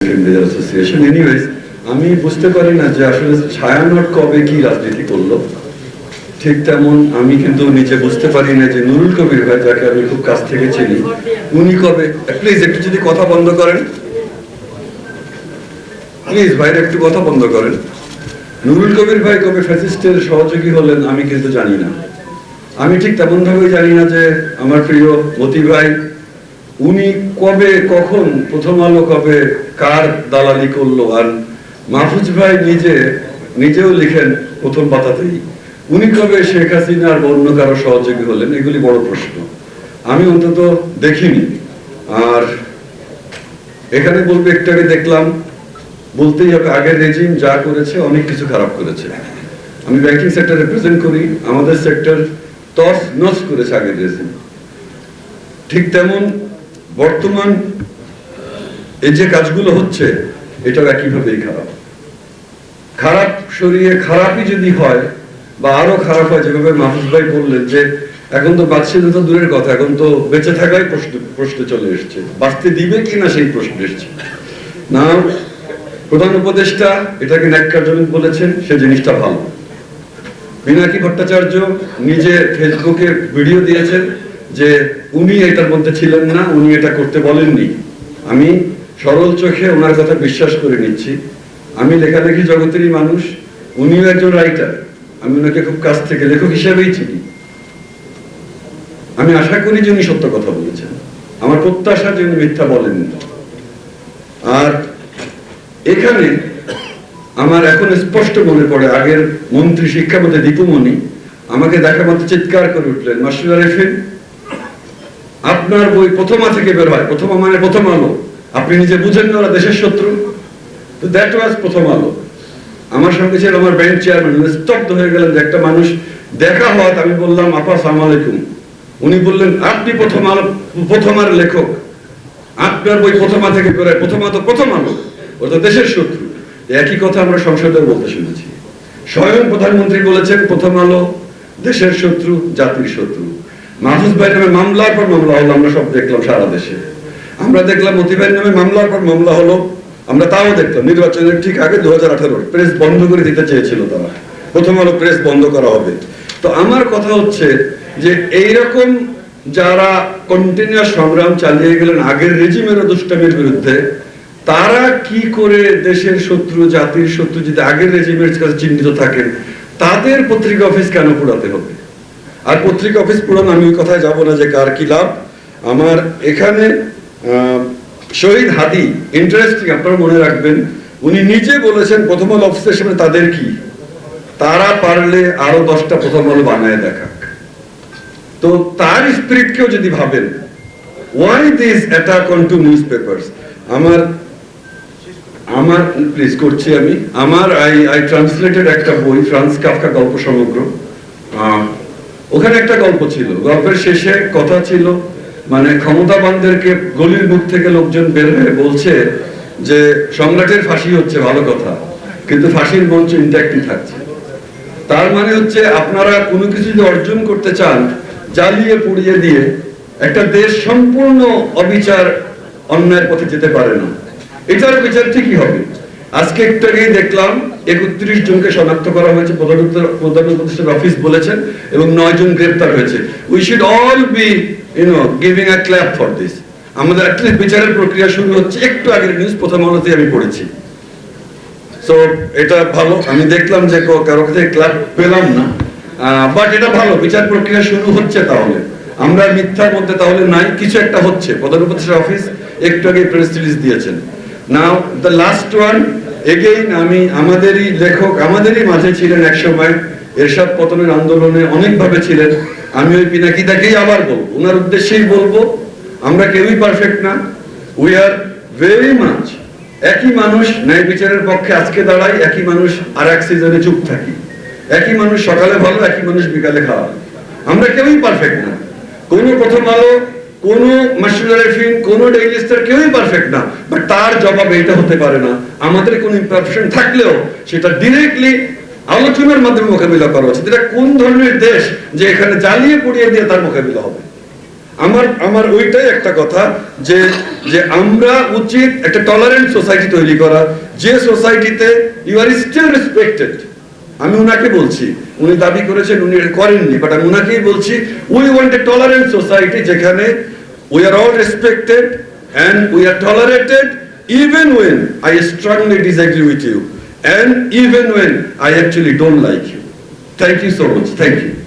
Association. Anyways, আমি বুঝতে পারি না যে আসলে ছায়ানট কবে কি রাজনীতি করলো। ঠিক তেমন আমি কিন্তু নিজে বুঝতে পারি না যে নুরুল কবির ভাই, যাকে আমি খুব কাছ থেকে চিনি, উনি কবে, প্লিজ একটু যদি কথা বন্ধ করেন, প্লিজ ভাইরা একটু কথা বন্ধ করেন। নুরুল কবির ভাই কবে ফ্যাসিস্টের সহযোগী হলেন আমি কিন্তু জানি না। আমি ঠিক তেমন ভাবে জানি না যে আমার প্রিয় মতি ভাই উনি কবে কখন প্রথম আলো কবে কার দালালি করলো। আর মাহফুজ ভাই নিজেও লিখেন প্রথম পাতাতেই উনি কবে শেখ হাসিনার অন্য কারো সহযোগী হলেন। এগুলি বড় প্রশ্ন, আমি অন্তত দেখিনি। আর এখানে বলবো, একটু আগে দেখলাম, বলতেই হবে আগের রেজিম যা করেছে অনেক কিছু খারাপ করেছে। আমি ব্যাংকিং সেক্টর রিপ্রেজেন্ট করি, আমাদের সেক্টর তস নস করেছে আগের রেজিম। ঠিক তেমন বর্তমান এই যে কাজগুলো হচ্ছে এটাও একইভাবেই খারাপ। খারাপ সরিয়ে খারাপই যদি হয় বা আরো খারাপ হয়, যেভাবে মাহফুজ ভাই বললেন যে এখন তো বাঁচছে তো দূরের কথা, এখন তো বেঁচে থাকাই প্রশ্ন চলে এসছে, বাঁচতে দিবে কিনা সেই প্রশ্ন এসছে না। প্রধান উপদেষ্টা এটাকে ন্যাক্কারজনক বলেছেন, সে জিনিসটা ভালো। পিনাকি ভট্টাচার্য নিজে ফেসবুকে ভিডিও দিয়েছেন যে উনি এটার মধ্যে ছিলেন না, উনি এটা করতে বলেননি। আমি সরল চোখে ওনার কথা বিশ্বাস করে নিচ্ছি। আমি লেখালেখি জগতেরই মানুষ, উনিও একজন রাইটার, আমি ওনাকে খুব কাছ থেকে লেখক হিসেবেই চিনি। আমি আশা করি যে উনি সত্য কথা বলেছেন, আমার প্রত্যাশা যে উনি মিথ্যা বলেননি। আর এখানে আমার এখন স্পষ্ট মনে পড়ে আগের মন্ত্রী শিক্ষামন্ত্রী দীপুমণি আমাকে দেখা মাত্র চিৎকার করে উঠলেন, মাসুদ আরিফিন আপনার বই প্রথমা থেকে বের হয়, প্রথমা মানে প্রথম আলো, আপনি নিজে বুঝেন না ওরা দেশের শত্রু। তো দ্যাট ওয়াজ প্রথম আলো। আমার সঙ্গে ছিল আমার ব্যাংক চেয়ারম্যান, স্তব্ধ হয়ে গেলেন যে একটা মানুষ দেখা হওয়াত। আমি বললাম আপা আসসালামু আলাইকুম। উনি বললেন আপনি প্রথম আলো, প্রথমার লেখক, আপনার বই প্রথমা থেকে বের হয়, প্রথমা তো প্রথম আলো, ওটা দেশের শত্রু। একই কথা আমরা সংসদে বলতে শুনেছি। স্বয়ং প্রধানমন্ত্রী বলেছেন প্রথম আলো দেশের শত্রু, জাতির শত্রু। মাহফুজ ভাই নামে মামলার পর মামলা হলো, আমরা সব দেখলাম সারা দেশে। আমরা দেখলাম মতি ভাইয়ের নামে মামলার পর মামলা হলো, আমরা তাও দেখলাম নির্বাচনের ঠিক আগে 2018 প্রেস বন্ধ করে দিতে চেয়েছিল তারা, প্রথম আলো প্রেস বন্ধ করা হবে। তো আমার কথা হচ্ছে যে এইরকম যারা কন্টিনিউয়াস সংগ্রাম চালিয়ে গেলেন আগের রেজিমের দুষ্টামির বিরুদ্ধে, তারা কি করে দেশের শত্রু, জাতির শত্রু যদি আগের রেজিমের কাছে চিহ্নিত থাকেন, তাদের পত্রিকা অফিস কেন পোড়াতে হবে? আর পত্রিকা অফিস পুরানো, আমি ওই কথায় যাবো না যে কার কি লাভ। আমার এখানে শহীদ হাদি ইন্টারেস্টিং, আপনারা মনে রাখবেন, উনি নিজে বলেছেন প্রথম আলো অফিসের সামনে তাদের কি, তারা পারলে আরো 10টা প্রথম আলো বানায় দেখাক। তো তার স্পিরিটকেও যদি ভাবেন, why this attack on two newspapers? আমার প্লিজ করছি আমি, আই ট্রান্সলেটেড একটা বই, ফ্রান্স কাফকা গল্প সমগ্র। ওখানে একটা গল্প ছিল, গল্পের শেষে কথা ছিল মানে ক্ষমতাবানদেরকে গলির মুখ থেকে লোকজন বের হয়ে বলছে যে সম্রাটের ফাঁসি হচ্ছে, ভালো কথা, কিন্তু ফাঁসির মঞ্চ ইনট্যাক্টই থাকছে। তার মানে হচ্ছে আপনারা কোনো কিছু যদি অর্জন করতে চান, জ্বালিয়ে পুড়িয়ে দিয়ে একটা দেশ সম্পূর্ণ অবিচার অন্যায়ের পথে যেতে পারে না। এটার বিচার ঠিকই হবে। আজকে একটু আগেই দেখলাম 31 জনকে শনাক্ত করা হয়েছে, প্রধান উপদেষ্টার অফিস বলেছেন, এবং 9 জন গ্রেফতার হয়েছে। We should all B giving a clap for this. আমাদের অ্যাটলিস্ট বিচারের প্রক্রিয়া শুরু হচ্ছে। একটু আগের নিউজ প্রথম আলোতে আমি পড়েছি, সো এটা ভালো। আমি দেখলাম যে কারো কাছে ক্ল্যাপ পেলাম না, বাট এটা ভালো, বিচার প্রক্রিয়া শুরু হচ্ছে। তাহলে আমরা মিথ্যার মধ্যে তাহলে নাই, কিছু একটা হচ্ছে। প্রধান উপদেষ্টার অফিস একটু আগে প্রেস রিলিজ দিয়েছেন। নাও দ্য লাস্ট ওয়ান এগেইন, আমি আমাদেরই লেখক, আমাদেরই মাঝে ছিলেন একসময়, এরশাদ পতনের আন্দোলনে অনেকভাবে ছিলেন। আমি ওই পিনাকিদাকেই আবার বলবো, ওনার উদ্দেশ্যেই বলবো, আমরা কেউই পারফেক্ট না, উই আর ভেরি মাচ একই মানুষ। ন্যায় বিচারের পক্ষে আজকে দাঁড়াই, একই মানুষ আর এক সিজনে চুপ থাকি, একই মানুষ সকালে ভালো, একই মানুষ বিকালে খাওয়া। আমরা কেউই পারফেক্ট না, কোনো প্রথম আলো, কোন মাসুদ আরিফিন, কোন ডেইলি স্টার, কেউই পারফেক্ট না। বাট তার জবাব এটা হতে পারে না, আমাদের কোন ইমপারফেকশন থাকলেও সেটা ডিরেক্টলি আলোচনার মাধ্যমে মোকাবিলা করা উচিত। এটা কোন ধরনের দেশ যে এখানে জ্বালিয়ে পুড়িয়ে দিয়ে তার মোকাবিলা হবে? আমার ওইটাই একটা কথা যে যে আমরা উচিত একটা টলারেন্ট সোসাইটি তৈরি করা, যে সোসাইটিতে ইউ আর স্টিল রেসপেক্টেড। আমি উনাকে বলছি, উনি দাবি করেছেন উনি করেননি, বাট আমি উনাকেই বলছি, we want a tolerant society যেখানে we are all respected and we are tolerated even when I strongly disagree with you and even when I actually don't like you. Thank you so much. Thank you.